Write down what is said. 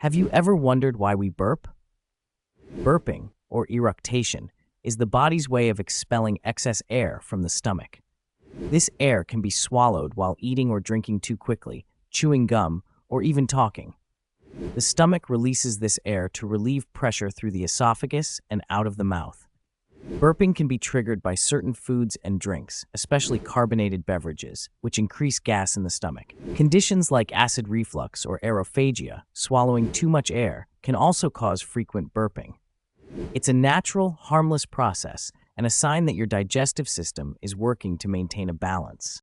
Have you ever wondered why we burp? Burping, or eructation, is the body's way of expelling excess air from the stomach. This air can be swallowed while eating or drinking too quickly, chewing gum, or even talking. The stomach releases this air to relieve pressure through the esophagus and out of the mouth. Burping can be triggered by certain foods and drinks, especially carbonated beverages, which increase gas in the stomach. Conditions like acid reflux or aerophagia, swallowing too much air, can also cause frequent burping. It's a natural, harmless process and a sign that your digestive system is working to maintain a balance.